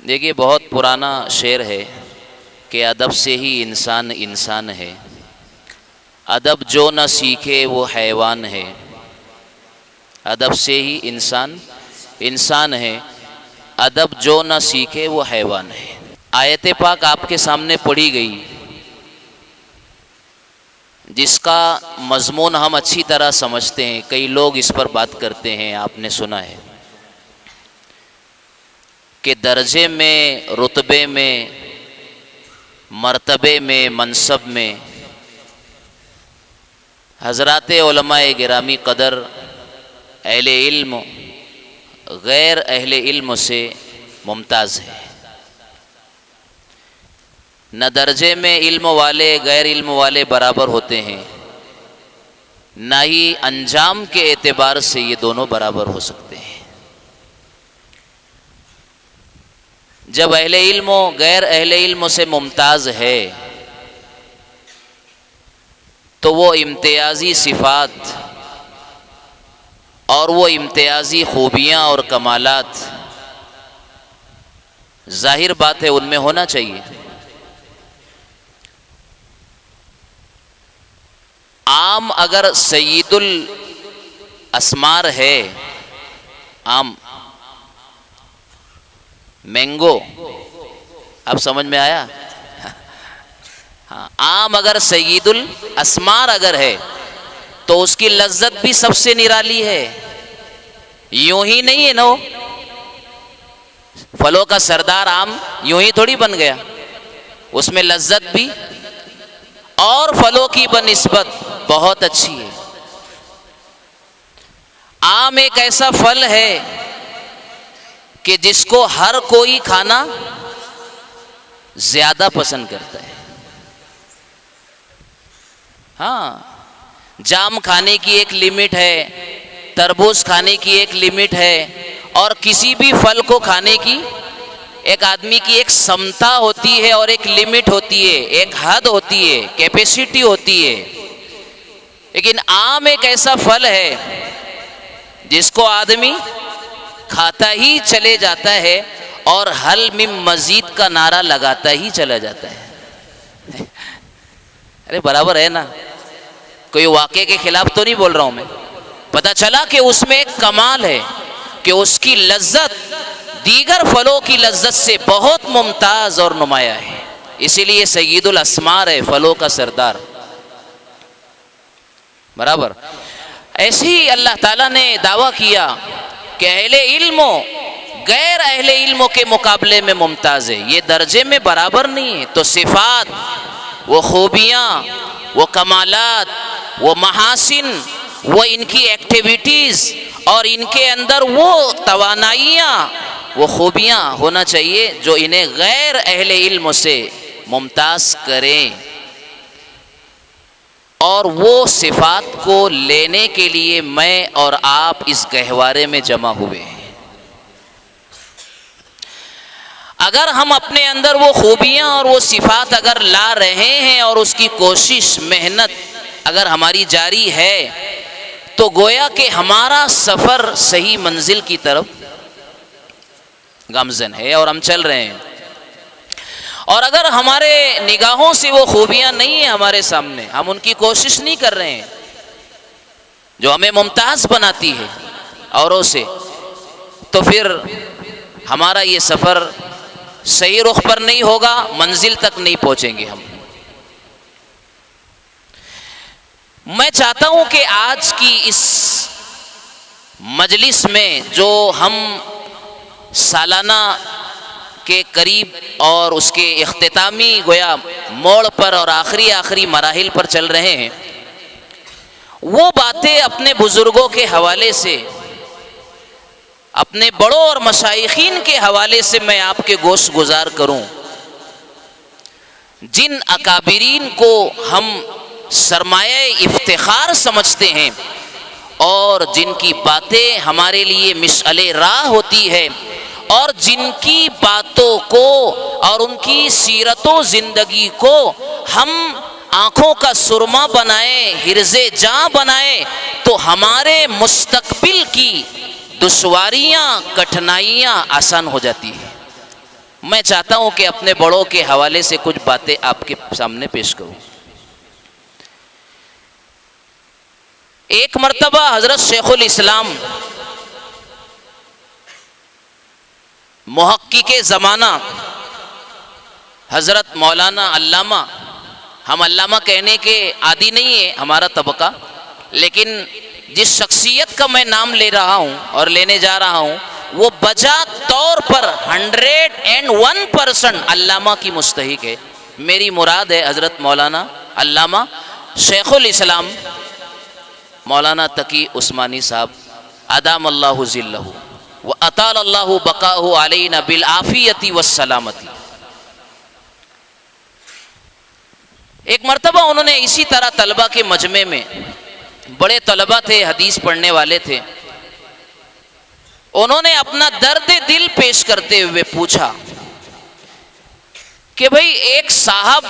देखिए, बहुत पुराना शेर है कि अदब से ही इंसान इंसान है, अदब जो न सीखे वो हैवान है। अदब से ही इंसान इंसान है, अदब जो न सीखे वो हैवान है। आयत पाक आपके सामने पढ़ी गई, जिसका मजमून हम अच्छी तरह समझते हैं। कई लोग इस पर बात करते हैं, आपने सुना है कि दर्जे में, रुतबे में, मर्तबे में, मनसब में हज़रात उलमाए गिरामी कदर अहले इल्म गैर अहले इल्म से मुमताज़ है। न दर्जे में इल्म वाले गैर इल्म वाले बराबर होते हैं, न ही अंजाम के एतबार से ये दोनों बराबर हो सकते हैं। जब अहले इल्म गैर अहले इल्म से मुमताज़ है तो वो इम्तियाज़ी सिफ़ात और वो इम्तियाज़ी खूबियाँ और कमालात ज़ाहिर बात है उनमें होना चाहिए। आम अगर सय्यदुल अस्मार है, आम मैंगो, अब समझ में आया? हाँ, आम अगर सय्यदुल अस्मार अगर है तो उसकी लज्जत भी सबसे निराली है। यूं ही नहीं है ना, फलों का सरदार आम यूं ही थोड़ी बन गया, उसमें लज्जत भी और फलों की बनिस्बत बहुत अच्छी है। आम एक ऐसा फल है कि जिसको हर कोई खाना ज्यादा पसंद करता है। हाँ, जाम खाने की एक लिमिट है, तरबूज खाने की एक लिमिट है, और किसी भी फल को खाने की एक आदमी की एक क्षमता होती है और एक लिमिट होती है, एक हद होती है, कैपेसिटी होती है। लेकिन आम एक ऐसा फल है जिसको आदमी खाता ही चले जाता है और हल मिन मजीद का नारा लगाता ही चला जाता है। अरे बराबर है ना, कोई वाक़े के खिलाफ तो नहीं बोल रहा हूं मैं। पता चला कि उसमें एक कमाल है कि उसकी लज्जत दीगर फलों की लज्जत से बहुत मुमताज़ और नुमाया है, इसीलिए सय्यदुल अस्मार है, फलों का सरदार। बराबर ऐसे ही अल्लाह ताला ने दावा किया कि अहले इल्मो गैर अहले इल्मों के मुकाबले में मुमताज़ है, ये दर्जे में बराबर नहीं है। तो सिफ़ात, वो खूबियाँ, वो कमालात, वो महासिन, वो इनकी एक्टिविटीज़ और इनके अंदर वो तवानाइयाँ, वो खूबियाँ होना चाहिए जो इन्हें गैर अहले इल्म से मुमताज़ करें। और वो सिफ़ात को लेने के लिए मैं और आप इस गहवारे में जमा हुए हैं। अगर हम अपने अंदर वो खूबियाँ और वो सिफ़ात अगर ला रहे हैं और उसकी कोशिश, मेहनत अगर हमारी जारी है, तो गोया कि हमारा सफ़र सही मंजिल की तरफ गामज़न है और हम चल रहे हैं। और अगर हमारे निगाहों से वो खूबियाँ नहीं है हमारे सामने, हम उनकी कोशिश नहीं कर रहे हैं जो हमें मुमताज़ बनाती है औरों से, तो फिर हमारा ये सफ़र सही रुख पर नहीं होगा, मंजिल तक नहीं पहुंचेंगे हम। मैं चाहता हूं कि आज की इस मजलिस में जो हम सालाना के करीब और उसके इख्तितामी गोया मोड़ पर और आखिरी मराहिल पर चल रहे हैं, वो बातें अपने बुजुर्गों के हवाले से, अपने बड़ों और मशाइखीन के हवाले से मैं आपके गोश गुजार करूं, जिन अकाबिरीन को हम सरमाए इफ्तिखार समझते हैं और जिनकी बातें हमारे लिए मिशअले राह होती है, और जिनकी बातों को और उनकी सीरतो ज़िंदगी को हम आँखों का सुरमा बनाए, हिर्ज़े जाँ बनाए, तो हमारे मुस्तकबिल की दुश्वारियाँ, कठिनाइयाँ आसान हो जाती है। मैं चाहता हूँ कि अपने बड़ों के हवाले से कुछ बातें आपके सामने पेश करूँ। एक मर्तबा हज़रत शेखुल इस्लाम मुहक्किके ज़माना हज़रत मौलाना अल्लामा, हम अल्लामा कहने के आदी नहीं है हमारा तबका, लेकिन जिस शख्सियत का मैं नाम ले रहा हूँ और लेने जा रहा हूँ वो बजा तौर पर 101% अल्लामा की मुस्तहिक है। मेरी मुराद है हज़रत मौलाना अल्लामा शेखुल इस्लाम मौलाना तकी उस्मानी साहब अदाम अल्लाहु ज़िल्लहु व अताल अल्लाहु बकाहु अलैना बिल आफियती वस्सलामती। एक मर्तबा उन्होंने इसी तरह तलबा के मजमे में, बड़े तलबा थे, हदीस पढ़ने वाले थे, उन्होंने अपना दर्द दिल पेश करते हुए पूछा कि भाई एक साहब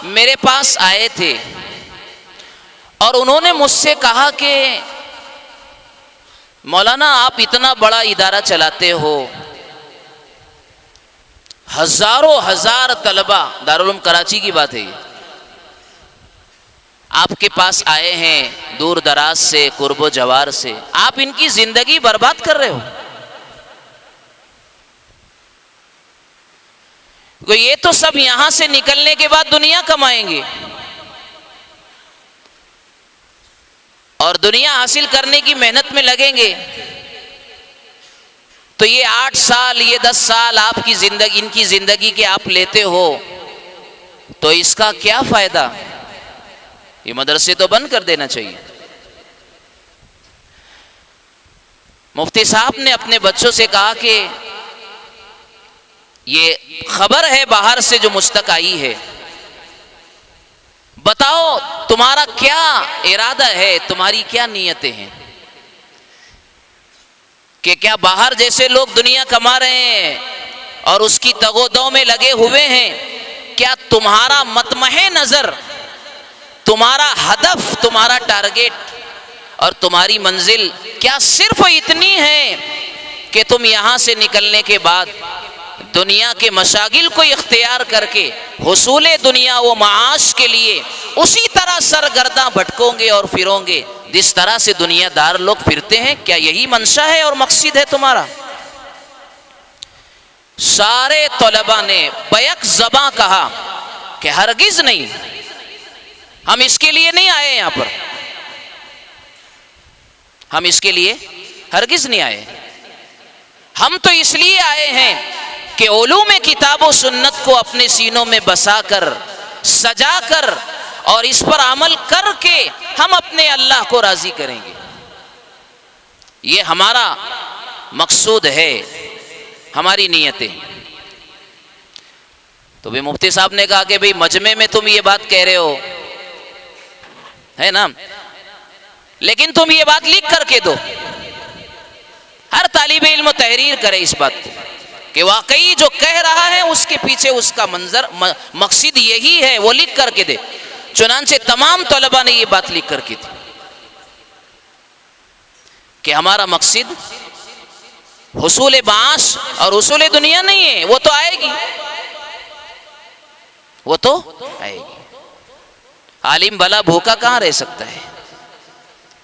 मेरे पास आए थे और उन्होंने मुझसे कहा कि मौलाना आप इतना बड़ा इदारा चलाते हो, हजारों हजार तलबा, दारुल उलूम कराची की बात है ये, आपके पास आए हैं दूर दराज से, कुर्बो जवार से, आप इनकी जिंदगी बर्बाद कर रहे हो। तो ये तो सब यहां से निकलने के बाद दुनिया कमाएंगे और दुनिया हासिल करने की मेहनत में लगेंगे, तो ये 8 साल, ये 10 साल आपकी जिंदगी, इनकी जिंदगी के आप लेते हो, तो इसका क्या फायदा? ये मदरसे तो बंद कर देना चाहिए। मुफ्ती साहब ने अपने बच्चों से कहा कि ये खबर है बाहर से जो मुझ तक आई है, बताओ तुम्हारा क्या इरादा है, तुम्हारी क्या नीयतें हैं, कि क्या बाहर जैसे लोग दुनिया कमा रहे हैं और उसकी तगोदो में लगे हुए हैं, क्या तुम्हारा मतमहे नजर, तुम्हारा हदफ, तुम्हारा टारगेट और तुम्हारी मंजिल क्या सिर्फ इतनी है कि तुम यहां से निकलने के बाद दुनिया के मशागिल को इख्तियार करके हुसूले दुनिया व माश के लिए उसी तरह सरगर्दा भटकोगे और फिरोगे जिस तरह से दुनियादार लोग फिरते हैं? क्या यही मंशा है और मकसद है तुम्हारा? सारे तलबा ने बैक ज़बां कहा कि हरगिज नहीं, हम इसके लिए नहीं आए यहाँ पर, हम इसके लिए हरगिज नहीं आए, हम तो इसलिए आए हैं कि उलूम किताब व सुन्नत को अपने सीनों में बसाकर, सजाकर और इस पर अमल करके हम अपने अल्लाह को राजी करेंगे। ये हमारा मकसूद है, हमारी नीयतें। तो भी मुफ्ती साहब ने कहा कि भाई मजमे में तुम ये बात कह रहे हो, है ना, लेकिन तुम ये बात लिख करके दो, हर तालिबे इल्म तहरीर करे इस बात को कि वाकई जो कह रहा है उसके पीछे उसका मंजर मकसद यही है, वो लिख करके दे। चुनांचे तमाम तलबा ने ये बात लिख करके दी कि हमारा मकसद हुसूल बाश और हुसूल दुनिया नहीं है, वो तो आएगी, वो तो आएगी। आलिम भला भूखा कहाँ रह सकता है?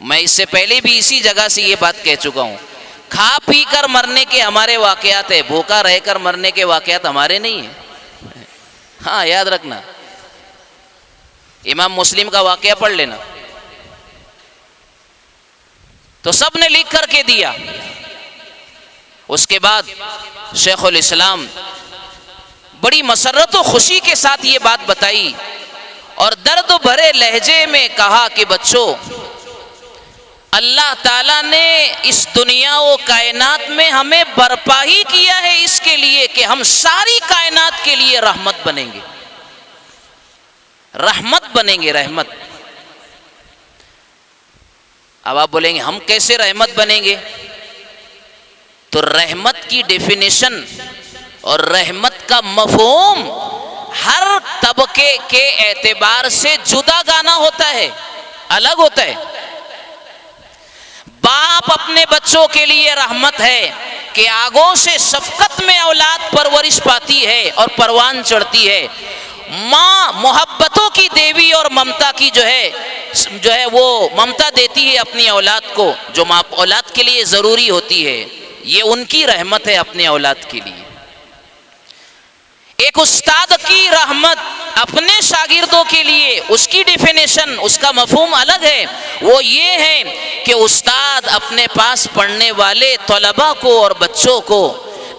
मैं इससे पहले भी इसी जगह से ये बात कह चुका हूं, खा पी कर मरने के हमारे वाकयात है, भूखा रहकर मरने के वाकयात हमारे नहीं है। हाँ याद रखना, इमाम मुस्लिम का वाकया पढ़ लेना। तो सब ने लिख करके दिया। उसके बाद शेखुल इस्लाम बड़ी मसरत और खुशी के साथ ये बात बताई और दर्द भरे लहजे में कहा कि बच्चों, अल्लाह ताला ने इस दुनिया व कायनात में हमें बर्पा ही किया है इसके लिए कि हम सारी कायनात के लिए रहमत बनेंगे, रहमत बनेंगे, रहमत। अब आप बोलेंगे हम कैसे रहमत बनेंगे? तो रहमत की डेफिनेशन और रहमत का मफहूम हर तबके के एतबार से जुदा गाना होता है, अलग होता है। बाप अपने बच्चों के लिए रहमत है कि आगों से शफकत में औलाद परवरिश पाती है और परवान चढ़ती है। माँ मोहब्बतों की देवी और ममता की जो है वो ममता देती है अपनी औलाद को, जो माँ औलाद के लिए ज़रूरी होती है। ये उनकी रहमत है अपने औलाद के लिए। एक उस्ताद की रहमत अपने शागिर्दों के लिए, उसकी डिफिनेशन, उसका मफहूम अलग है। वो ये है कि उस्ताद अपने पास पढ़ने वाले तलबा को और बच्चों को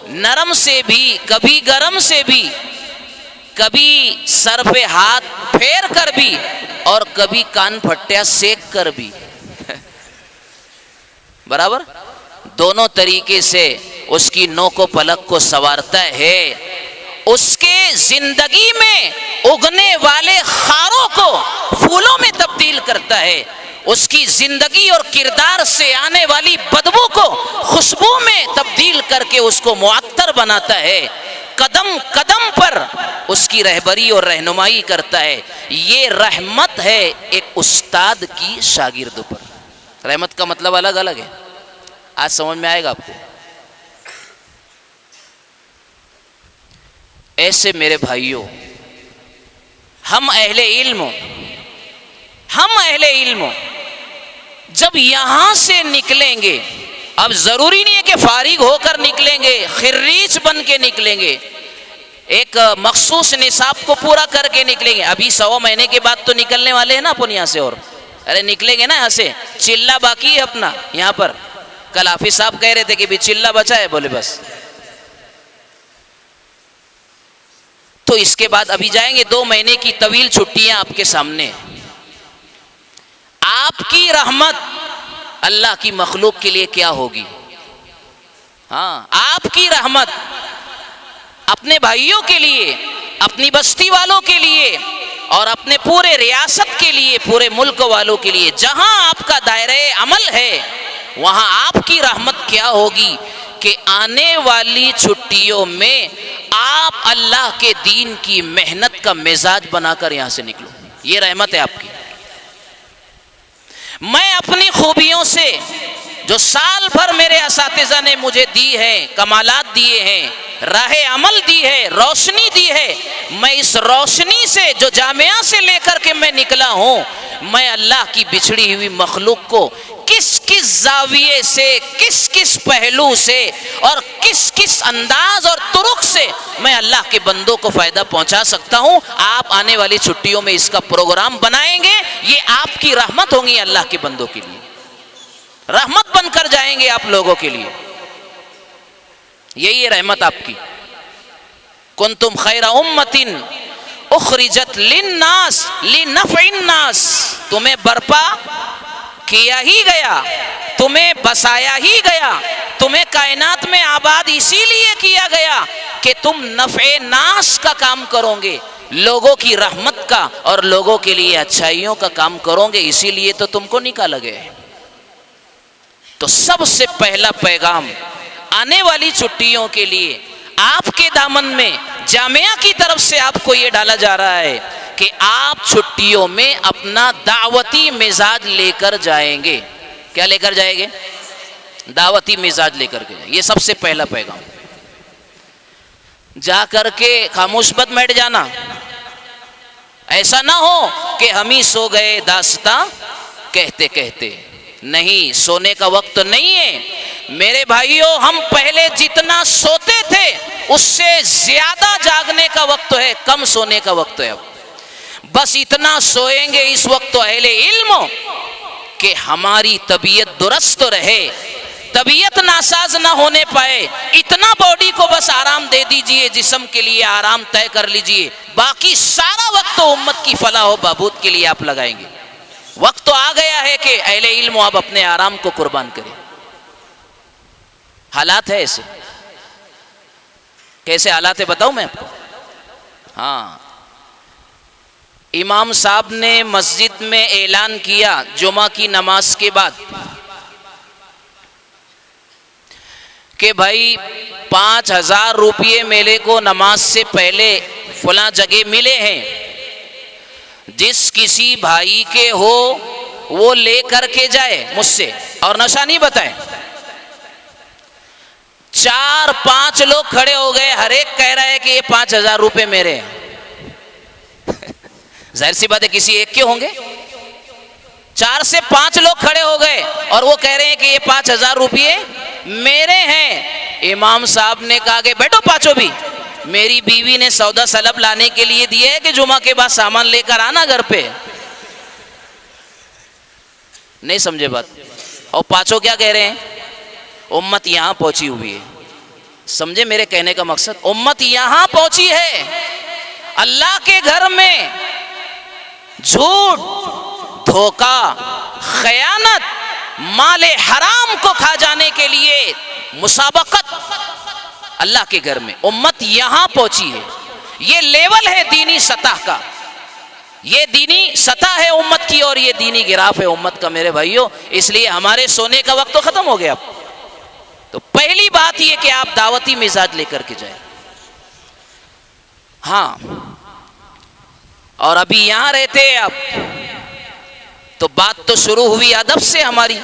नरम से भी, कभी गरम से भी, कभी सर पे हाथ फेर कर भी और कभी कान फट्टिया सेक कर भी बराबर दोनों तरीके से उसकी नोको पलक को संवारता है। उसके जिंदगी में उगने वाले खारों को फूलों में तब्दील करता है। उसकी जिंदगी और किरदार से आने वाली बदबू को खुशबू में तब्दील करके उसको मुअत्तर बनाता है। कदम कदम पर उसकी रहबरी और रहनुमाई करता है। ये रहमत है एक उस्ताद की शागिर्दों पर। रहमत का मतलब अलग अलग है, आज समझ में आएगा आपको। ऐसे मेरे भाइयों, हम अहले इल्म जब यहां से निकलेंगे, अब जरूरी नहीं है कि फारिग होकर निकलेंगे, खिर्रीज बन के निकलेंगे, एक मखसूस निसाब को पूरा करके निकलेंगे। अभी 100 महीने के बाद तो निकलने वाले हैं ना अपन यहाँ से, और अरे निकलेंगे ना यहाँ से। चिल्ला बाकी है अपना यहाँ पर। कल हाफिज साहब कह रहे थे कि भी चिल्ला बचा है, बोले बस। तो इसके बाद अभी जाएंगे 2 महीने की तवील छुट्टियां आपके सामने। आपकी रहमत अल्लाह की मखलूक के लिए क्या होगी? हाँ, आपकी रहमत अपने भाइयों के लिए, अपनी बस्ती वालों के लिए और अपने पूरे रियासत के लिए, पूरे मुल्क वालों के लिए, जहां आपका दायरे अमल है वहां आपकी रहमत क्या होगी कि आने वाली छुट्टियों में आप अल्लाह के दीन की मेहनत का मिजाज बनाकर यहां से निकलो। ये रहमत है आपकी। मैं अपनी खूबियों से, जो साल भर मेरे असातिज़ा ने मुझे दी है, कमालात दिए हैं, राहे अमल दी है, रोशनी दी है, मैं इस रोशनी से जो जामिया से लेकर के मैं निकला हूं, मैं अल्लाह की बिछड़ी हुई मखलूक को किस किस जाविये से, किस किस पहलू से और किस किस अंदाज और तुरुक से मैं अल्लाह के बंदों को फायदा पहुंचा सकता हूं। आप आने वाली छुट्टियों में इसका प्रोग्राम बनाएंगे। ये आपकी रहमत होंगी अल्लाह के बंदों के लिए, रहमत बनकर जाएंगे आप लोगों के लिए। यही है रहमत आपकी। कुंतुम खैरा उम्मतिन उखरिजत लिन्नास लिनफ़इन्नास, तुम्हें बर्पा किया ही गया, तुम्हें बसाया ही गया, तुम्हें कायनात में आबाद इसीलिए किया गया कि तुम नफ़े नास का काम करोगे, लोगों की रहमत का और लोगों के लिए अच्छाइयों का काम करोगे, इसीलिए तो तुमको निकाला गया है। तो सबसे पहला पैगाम आने वाली छुट्टियों के लिए आपके दामन में जामिया की तरफ से आपको ये डाला जा रहा है कि आप छुट्टियों में अपना दावती मिजाज लेकर जाएंगे। क्या लेकर जाएंगे? दावती मिजाज लेकर के जाएंगे। ये सबसे पहला पैगाम। जा करके खामोश मत बैठ जाना। ऐसा ना हो कि हम ही सो गए दास्तां कहते कहते। नहीं, सोने का वक्त नहीं है। मेरे भाइयों, हम पहले जितना सोते थे उससे ज्यादा जागने का वक्त है, कम सोने का वक्त है। अब बस इतना सोएंगे इस वक्त तो अहले इल्म कि हमारी तबीयत दुरुस्त रहे, तबीयत नासाज ना होने पाए। इतना बॉडी को बस आराम दे दीजिए, जिस्म के लिए आराम तय कर लीजिए, बाकी सारा वक्त तो उम्मत की फलाह व बहबूद के लिए आप लगाएंगे। वक्त तो आ गया है कि अहले इल्म आप अपने आराम को कुर्बान करें। हालात है ऐसे। कैसे हालात है बताऊं मैं आपको? हाँ, इमाम साहब ने मस्जिद में ऐलान किया जुमा की नमाज के बाद कि भाई 5,000 रुपये मेरे को नमाज से पहले फला जगह मिले हैं, जिस किसी भाई के हो वो ले करके जाए मुझसे, और नशा नहीं बताए। 4-5 लोग खड़े हो गए, हर एक कह रहा है कि ये 5,000 रुपये मेरे हैं। जाहिर सी बात है किसी एक के होंगे। 4 से 5 लोग खड़े हो गए और वो कह रहे हैं कि ये 5,000 रुपये मेरे हैं। इमाम साहब ने कहा कि बैठो पांचों भी, मेरी बीवी ने सौदा सलब लाने के लिए दिए है कि जुमा के बाद सामान लेकर आना घर पे। नहीं समझे बात? और पांचों क्या कह रहे हैं? उम्मत यहां पहुंची हुई है। समझे मेरे कहने का मकसद? उम्मत यहां पहुंची है, अल्लाह के घर में झूठ, धोखा, खयानत, माले हराम को खा जाने के लिए मुसाबकत। अल्लाह के घर में उम्मत यहां पहुंची है। ये लेवल है दीनी सतह का, ये दीनी सतह है उम्मत की, और ये दीनी गिराफ है उम्मत का मेरे भाइयों। इसलिए हमारे सोने का वक्त तो खत्म हो गया। तो पहली बात यह कि आप दावती मिजाज लेकर के जाए। हाँ, और अभी यहां रहते हैं आप, तो बात तो शुरू हुई अदब से हमारी।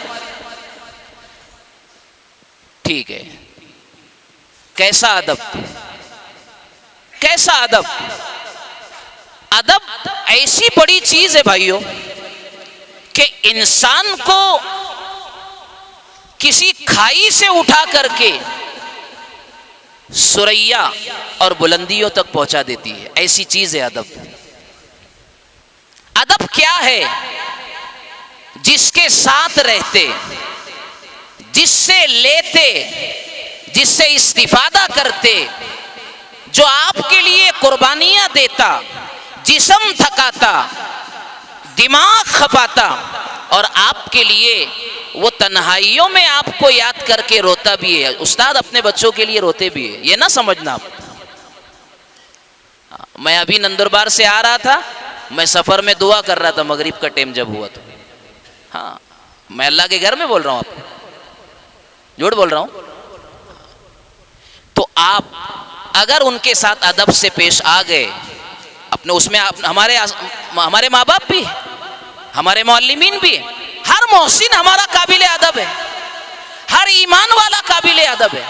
ठीक है, कैसा अदब? कैसा अदब? अदब ऐसी बड़ी चीज है भाइयों कि इंसान को किसी खाई से उठा करके सुरैया और बुलंदियों तक पहुंचा देती है। ऐसी चीज है अदब। अदब क्या है? जिसके साथ रहते, जिससे लेते, जिससे इस्तिफादा करते, जो आपके लिए कुर्बानियां देता, जिस्म थकाता, दिमाग खपाता, और आपके लिए वो तन्हाइयों में आपको याद करके रोता भी है। उस्ताद अपने बच्चों के लिए रोते भी है, ये ना समझना आप। मैं अभी नंदुरबार से आ रहा था, मैं सफर में दुआ कर रहा था मगरिब का टाइम जब हुआ तो। हाँ, मैं अल्लाह के घर में बोल रहा हूं, आप झूठ बोल रहा हूं। तो आप अगर उनके साथ अदब से पेश आ गए अपने, उसमें हमारे माँ बाप भी, हमारे मौल्लिमीन भी, हर मोहसिन हमारा काबिल अदब है, हर ईमान वाला काबिल अदब है।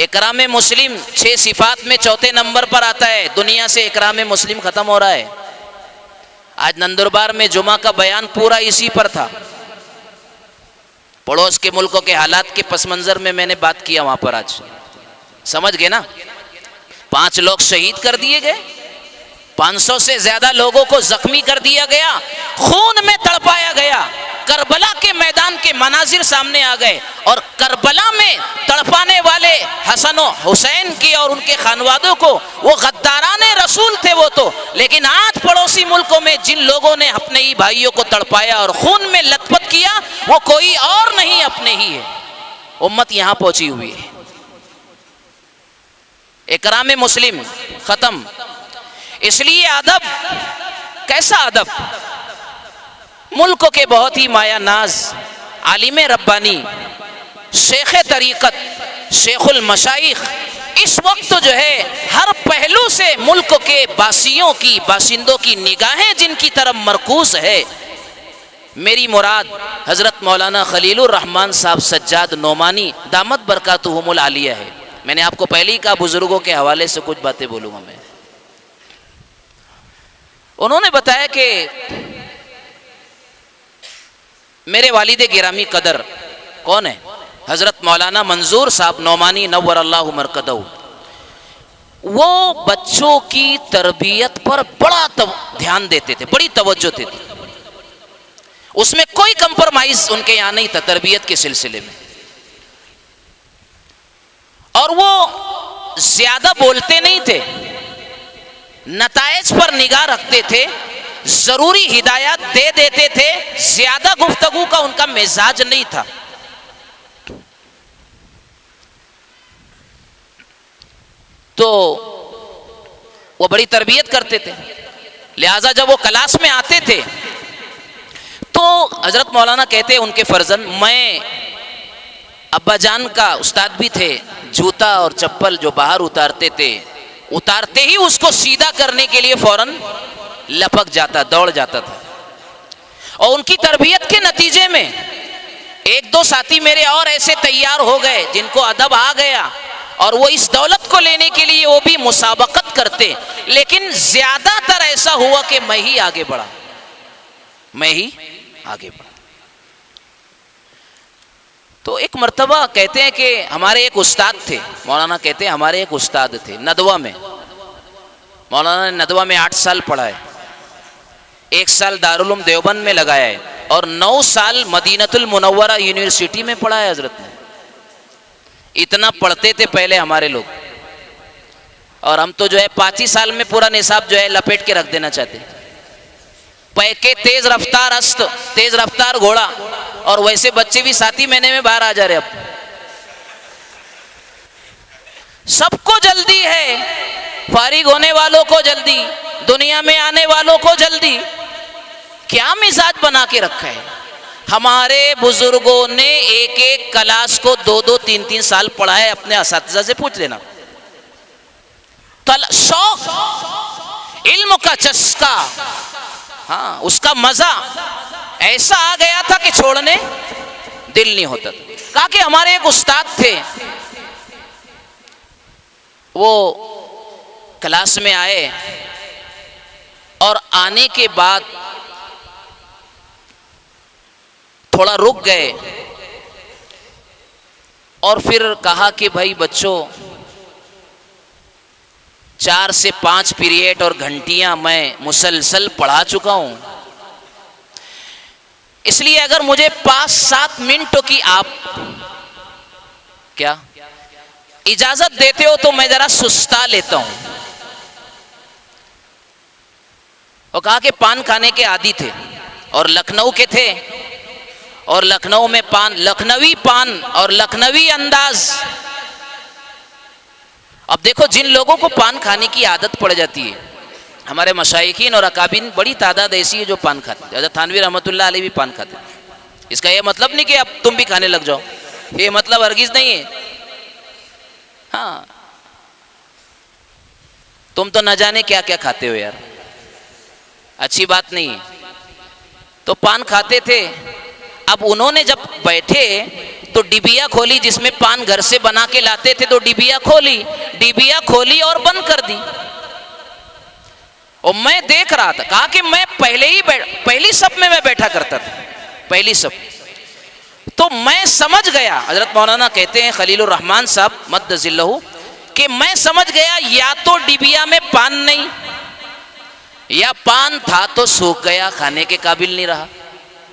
इकराम मुस्लिम 6 सिफात में 4थे नंबर पर आता है। दुनिया से इकराम मुस्लिम खत्म हो रहा है। आज नंदुरबार में जुमा का बयान पूरा इसी पर था। पड़ोस के मुल्कों के हालात के पस मंजर में मैंने बात किया वहां पर। आज समझ गए ना? 5 लोग शहीद कर दिए गए, 500 से ज्यादा लोगों को जख्मी कर दिया गया, खून में तड़पाया गया। करबला के मैदान के मनाजिर सामने आ गए, और करबला में तड़पाने वाले हसन और हुसैन की और उनके खानवादों को, वो गद्दाराने रसूल थे वो तो। लेकिन आज पड़ोसी मुल्कों में जिन लोगों ने अपने ही भाइयों को तड़पाया और खून में लथपथ किया, वो कोई और नहीं, अपने ही है। उम्मत यहां पहुंची हुई है। इकराम मुस्लिम खत्म। इसलिए अदब, कैसा अदब? मुल्क के बहुत ही माया नाज आलिम रब्बानी, शेख तरीक़त, शेखुल मशाइख, इस वक्त जो है हर पहलू से मुल्क के बासियों की, बासिंदों की निगाहें जिनकी तरफ मरकूज है। मेरी मुराद हजरत मौलाना खलीलुर रहमान साहब सज्जाद नोमानी दामत बरकातुहुमुल आलिया है। मैंने आपको पहले ही कहा बुजुर्गों के हवाले से कुछ बातें बोलूंगा मैं। उन्होंने बताया कि मेरे वालिद गिरामी कदर कौन है? हज़रत मौलाना मंजूर साहब नौमानी नव्वर अल्लाहु मरकदहू, वो बच्चों की तरबियत पर बड़ा ध्यान देते थे, बड़ी तवज्जो देते थे। उसमें कोई कंप्रोमाइज उनके यहाँ नहीं था तरबियत के सिलसिले में। और वो ज्यादा बोलते नहीं थे, नताइज पर निगाह रखते थे, जरूरी हिदायत दे देते थे, ज्यादा गुफ्तगू का उनका मिजाज नहीं था। तो वो बड़ी तरबियत करते थे, लिहाजा जब वो क्लास में आते थे तो हजरत मौलाना कहते उनके फर्जन, मैं अब्बा जान का उस्ताद भी थे, जूता और चप्पल जो बाहर उतारते थे, उतारते ही उसको सीधा करने के लिए फौरन लपक जाता, दौड़ जाता था। और उनकी तरबियत के नतीजे में एक दो साथी मेरे और ऐसे तैयार हो गए जिनको अदब आ गया, और वो इस दौलत को लेने के लिए वो भी मुसाबकत करते। लेकिन ज्यादातर ऐसा हुआ कि मैं ही आगे बढ़ा, मैं ही आगे बढ़ा। तो एक मर्तबा कहते हैं कि हमारे एक उस्ताद थे, मौलाना कहते हैं हमारे एक उस्ताद थे नदवा में। मौलाना ने नदवा में 8 साल पढ़ा है, 1 साल दारुल उलूम देवबंद में लगाया है, और 9 साल मदीनतुल मुनव्वरा यूनिवर्सिटी में पढ़ा है हजरत ने। इतना पढ़ते थे पहले हमारे लोग, और हम तो जो है 5 ही साल में पूरा निसाब जो है लपेट के रख देना चाहते। पैके तेज रफ्तार अस्त, तेज रफ्तार घोड़ा, और वैसे बच्चे भी 7 ही महीने में बाहर आ जा रहे। अब सबको जल्दी है, फारिग होने वालों को जल्दी, दुनिया में आने वालों को जल्दी। क्या मिजाज बना के रखा है? हमारे बुजुर्गों ने एक एक क्लास को 2-2, 3-3 साल पढ़ा है। अपने असातिज़ा से पूछ लेना। शौक, इल्म का चस्का, हाँ, उसका मजा ऐसा आ गया था कि छोड़ने दिल नहीं होता था। कहा कि हमारे एक उस्ताद थे, वो क्लास में आए और आने के बाद थोड़ा रुक गए, और फिर कहा कि भाई बच्चों, 4 से 5 पीरियड और घंटियां मैं मुसलसल पढ़ा चुका हूं, इसलिए अगर मुझे 5-7 मिनटों की आप क्या इजाजत देते हो तो मैं जरा सुस्ता लेता हूं। वो कहा कि पान खाने के आदी थे और लखनऊ के थे, और लखनऊ में पान, लखनवी पान और लखनवी अंदाज। अब देखो, जिन लोगों को पान खाने की आदत पड़ जाती है, हमारे मशाइखीन और अकाबिन बड़ी तादाद ऐसी है जो पान खाते हैं। हज़रत थानवी रहमतुल्लाह अलैह भी पान खाते हैं। इसका यह मतलब नहीं कि अब तुम भी खाने लग जाओ, ये मतलब हरगिज नहीं है। हाँ, तुम तो न जाने क्या क्या खाते हो यार, अच्छी बात नहीं है। तो पान खाते थे। अब उन्होंने जब बैठे तो डिबिया खोली, जिसमें पान घर से बना के लाते थे, तो डिबिया खोली और बंद कर दी। और मैं देख रहा था। कहा कि मैं पहली सब में मैं बैठा करता था, पहली सब। तो मैं समझ गया, हजरत मौलाना कहते हैं खलीलुर रहमान साहब मद्दजिल्लहु, कि मैं समझ गया या तो डिबिया में पान नहीं, या पान था तो सूख गया, खाने के काबिल नहीं रहा।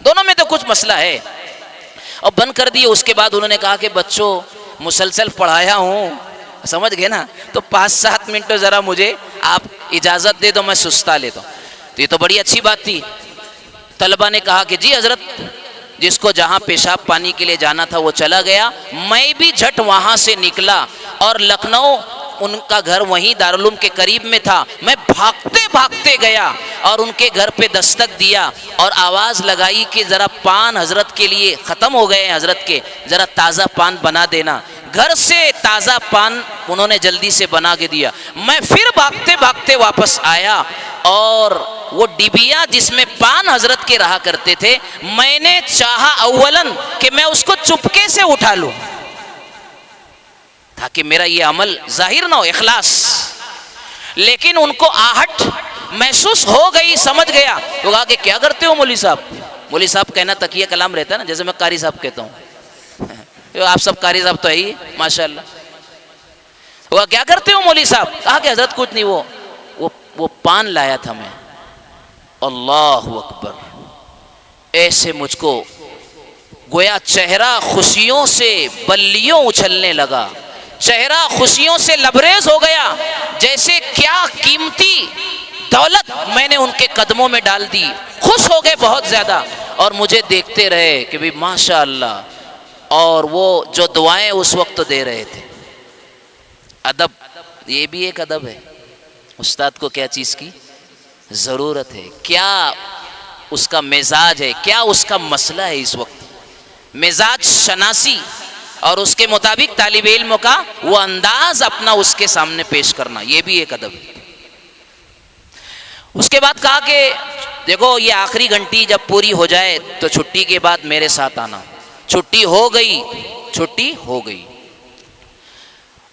दोनों में तो कुछ मसला है। और बंद कर दिए। उसके बाद उन्होंने कहा कि बच्चों, मुसलसल पढ़ाया हूँ, समझ गए ना, तो 5-7 मिनट तो ज़रा मुझे आप इजाज़त दे दो, मैं सुस्ता लेता हूँ। तो ये तो बड़ी अच्छी बात थी। तलबा ने कहा कि जी हजरत, जिसको जहाँ पेशाब पानी के लिए जाना था वो चला गया, मैं भी झट वहाँ से निकला, और लखनऊ उनका घर वहीं दारुल उलूम के करीब में था। मैं भागते भागते गया और उनके घर पे दस्तक दिया और आवाज़ लगाई कि ज़रा पान हजरत के लिए ख़त्म हो गए हैं, हजरत के, ज़रा ताज़ा पान बना देना। घर से ताज़ा पान उन्होंने जल्दी से बना के दिया। मैं फिर भागते भागते वापस आया, और वो डिबिया जिसमें पान हजरत के रहा करते थे, मैंने चाहा अव्वलन कि मैं उसको चुपके से उठा लूं, ताकि मेरा ये अमल जाहिर ना हो, इखलास। लेकिन उनको आहट महसूस हो गई, समझ गया। तो कहा कि क्या करते हो मौलवी साहब? मौलवी साहब कहना तकिया कलाम रहता है ना, जैसे मैं कारी साहब कहता हूँ। आप सब कारी साहब तो है ही माशाल्लाह। वो क्या करते हो मौली साहब? कहा कि हजरत कुछ नहीं, वो पान लाया था मैं। अल्लाह अकबर, ऐसे मुझको गोया चेहरा खुशियों से बल्लियों उछलने लगा, चेहरा खुशियों से लबरेज हो गया, जैसे क्या कीमती दौलत मैंने उनके कदमों में डाल दी। खुश हो गए बहुत ज्यादा और मुझे देखते रहे कि भाई माशाअल्लाह, और वो जो दुआएं उस वक्त तो दे रहे थे। अदब, ये भी एक अदब है। उस्ताद को क्या चीज की जरूरत है, क्या उसका मिजाज है, क्या उसका मसला है इस वक्त, मिजाज शनासी और उसके मुताबिक तालिब इल्म का वो अंदाज अपना उसके सामने पेश करना, ये भी एक अदब है। उसके बाद कहा कि देखो ये आखिरी घंटी जब पूरी हो जाए तो छुट्टी के बाद मेरे साथ आना। छुट्टी हो गई, छुट्टी हो गई।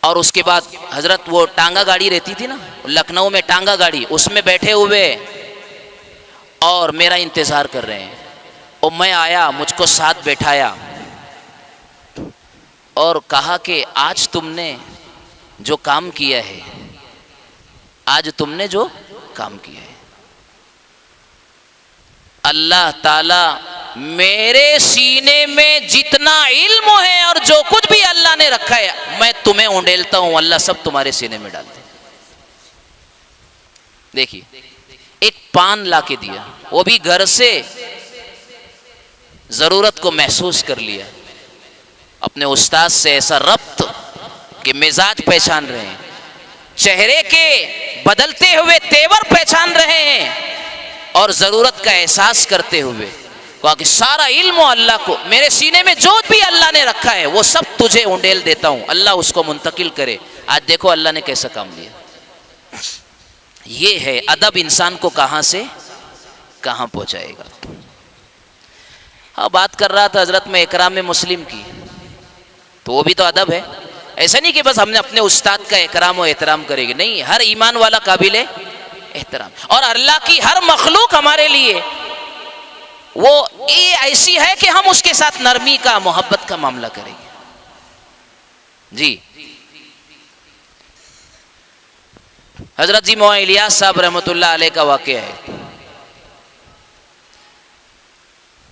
और उसके बाद हजरत वो टांगा गाड़ी रहती थी ना लखनऊ में, टांगा गाड़ी, उसमें बैठे हुए और मेरा इंतजार कर रहे हैं। और मैं आया, मुझको साथ बैठाया और कहा कि आज तुमने जो काम किया है, आज तुमने जो काम किया है, अल्लाह ताला मेरे सीने में जितना इल्म है और जो कुछ भी अल्लाह ने रखा है मैं तुम्हें उंडेलता हूं, अल्लाह सब तुम्हारे सीने में डाल दे। देखिए, एक पान ला के दिया, वो भी घर से, जरूरत को महसूस कर लिया, अपने उस्ताद से ऐसा रब्त कि मिजाज पहचान रहे हैं, चेहरे के बदलते हुए तेवर पहचान रहे हैं और जरूरत का एहसास करते हुए कहा कि सारा इल्म अल्लाह को, मेरे सीने में जो भी अल्लाह ने रखा है वो सब तुझे उंडेल देता हूं, अल्लाह उसको मुंतकिल करे। आज देखो अल्लाह ने कैसा काम दिया। ये है अदब, इंसान को कहां से कहां पहुंचाएगा। हाँ, बात कर रहा था हजरत में इकराम मुस्लिम की, तो वो भी तो अदब है। ऐसा नहीं कि बस हमने अपने उस्ताद का इकराम और एहतराम करेंगे, नहीं, हर ईमान वाला काबिल एहतराम। और अल्लाह की हर मखलूक हमारे लिए वो ये ऐसी है कि हम उसके साथ नरमी का, मोहब्बत का मामला करेंगे। जी, हजरत जी मौलाना इलियास साहब रहमतुल्लाह अलैह का वाक़या है।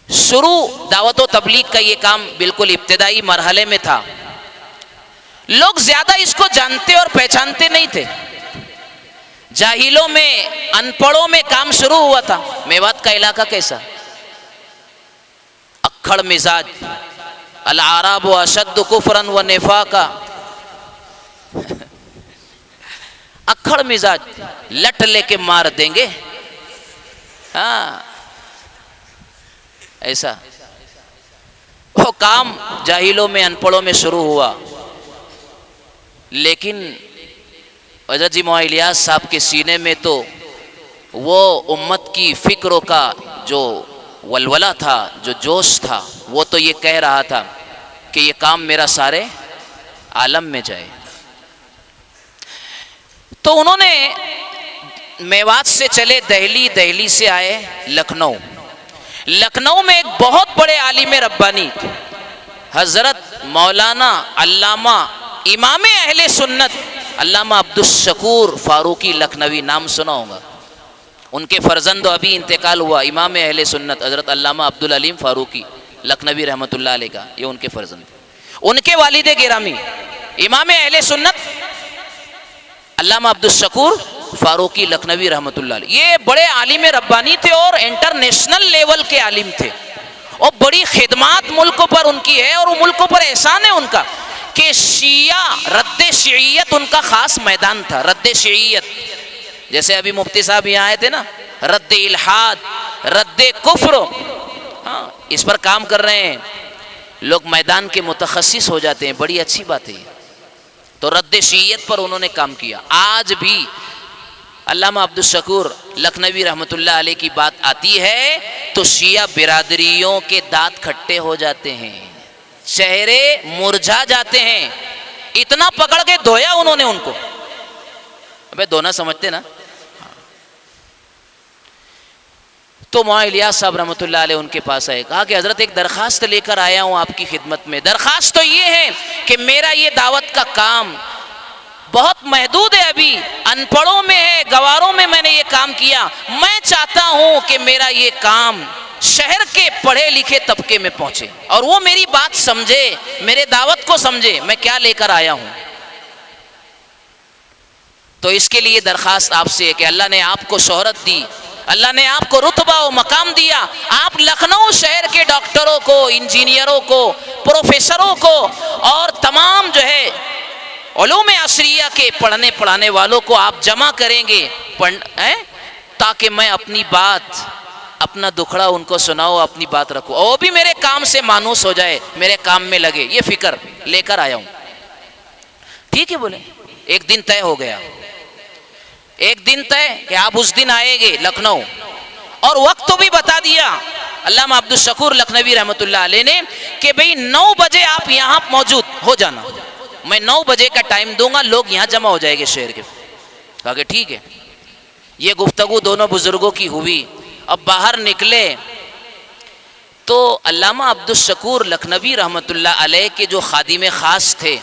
शुरू दावत व तबलीग का ये काम बिल्कुल इब्तिदाई मरहले में था, लोग ज्यादा इसको जानते और पहचानते नहीं थे। जाहिलों में, अनपढ़ों में काम शुरू हुआ था। मेवात का इलाका कैसा, अक्खड़ मिजाज, अल आराब व अशद्द कुफरन व निफाका, अक्खड़ मिजाज, लट लेके मार देंगे, हाँ ऐसा वो काम जाहिलों में, अनपढ़ों में शुरू हुआ। लेकिन हजरत जी मौलाना इलियास साहब के सीने में तो वो उम्मत की फिक्रों का जो वलवला था, जो जोश था, वो तो ये कह रहा था कि ये काम मेरा सारे आलम में जाए। तो उन्होंने मेवात से चले दिल्ली, दिल्ली से आए लखनऊ। लखनऊ में एक बहुत बड़े आलिम रब्बानी हजरत मौलाना अल्लामा इमाम अहले सुन्नत अल्लामा अब्दुल शकूर फारूकी लखनवी, नाम सुना होगा। उनके फर्जंद अभी इंतकाल हुआ, इमाम अहले सुन्नत हजरत अल्लामा अब्दुल अलीम फारूकी लखनवी रहमतुल्लाह अलैह का, ये उनके फर्जंद। उनके वालिद गिरामी इमाम अहले सुन्नत अल्लामा अब्दुल शकूर फारूकी लखनवी रहमतुल्लाह अलैह, ये बड़े आलिम रब्बानी थे और इंटरनेशनल लेवल के आलिम थे और बड़ी खिदमात मुल्कों पर उनकी है। और मुल्कों पर एहसान है उनका कि शिया, रद्द शियत उनका खास मैदान था। रद्द शियत, जैसे अभी मुफ्ती साहब यहाँ आए थे ना, रद्द इल्हाद, रद्द कुफ्र, हाँ इस पर काम कर रहे हैं लोग, मैदान के मुतखस्सिस हो जाते हैं, बड़ी अच्छी बात है। तो रद्द शियत पर उन्होंने काम किया। आज भी अल्लामा अब्दुल शकूर लखनवी रहमतुल्लाह अलैह की बात आती है तो शिया बिरादरियों के दांत खट्टे हो जाते हैं, चेहरे मुरझा जाते हैं। इतना पकड़ के धोया उन्होंने उनको। अबे धोना समझते ना। तो मौलाना इलियास साहब रहमतुल्लाह अलैह उनके पास आए, कहा कि हज़रत एक दरख्वास्त लेकर आया हूँ आपकी खिदमत में। दरख्वास्त तो ये है कि मेरा ये दावत का काम बहुत महदूद है, अभी अनपढ़ों में है, गवारों में मैंने ये काम किया। मैं चाहता हूँ कि मेरा ये काम शहर के पढ़े लिखे तबके में पहुँचे और वो मेरी बात समझे, मेरे दावत को समझे, मैं क्या लेकर आया हूँ। तो इसके लिए दरख्वास्त आपसे है कि अल्लाह ने आपको शोहरत दी, अल्लाह ने आपको रुतबा और मकाम दिया। आप लखनऊ शहर के डॉक्टरों को, इंजीनियरों को, प्रोफेसरों को और तमाम जो है उलूम असरिया के पढ़ने पढ़ाने वालों को आप जमा करेंगे ताकि मैं अपनी बात, अपना दुखड़ा उनको सुनाऊं, अपनी बात रखूं और वो भी मेरे काम से मानूस हो जाए, मेरे काम में लगे। ये फिक्र लेकर आया हूं। ठीक है बोले। एक दिन तय हो गया, एक दिन तय कि आप उस दिन आएंगे लखनऊ, और वक्त तो भी बता दिया अल्लामा अब्दुल शकूर लखनवी रहमतुल्लाह अलैह ने कि भाई 9 बजे आप यहाँ मौजूद हो जाना, मैं 9 बजे का टाइम दूंगा, लोग यहाँ जमा हो जाएंगे शहर के। कहा कि ठीक है। ये गुफ्तगू दोनों बुजुर्गों की हुई। अब बाहर निकले तो अल्लामा अब्दुल शकूर लखनवी रहमतुल्लाह अलैह के जो खादिम खास थे,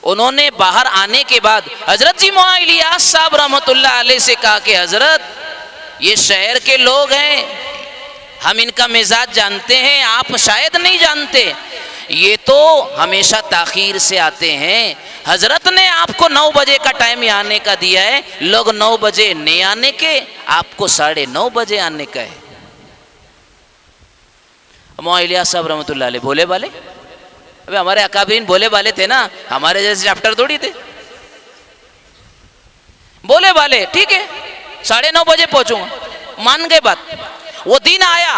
उन्होंने बाहर आने के बाद हजरत जी मौलाना इलियास साहब रहमतुल्लाह अलैह से कहा कि हजरत ये शहर के लोग हैं, हम इनका मिजाज जानते हैं, आप शायद नहीं जानते, ये तो हमेशा ताखीर से आते हैं। हजरत ने आपको 9 बजे का टाइम आने का दिया है, लोग 9 बजे नहीं आने के, आपको 9:30 बजे आने का है। मौलाना इलियास साहब रहमतुल्लाह अलैह भोले वाले, अबे हमारे अकाबरीन भोले वाले थे ना, हमारे जैसे चैप्टर थोड़ी थे, बोले वाले। ठीक है 9:30 बजे पहुंचूंगा, मान गए बात। वो दिन आया,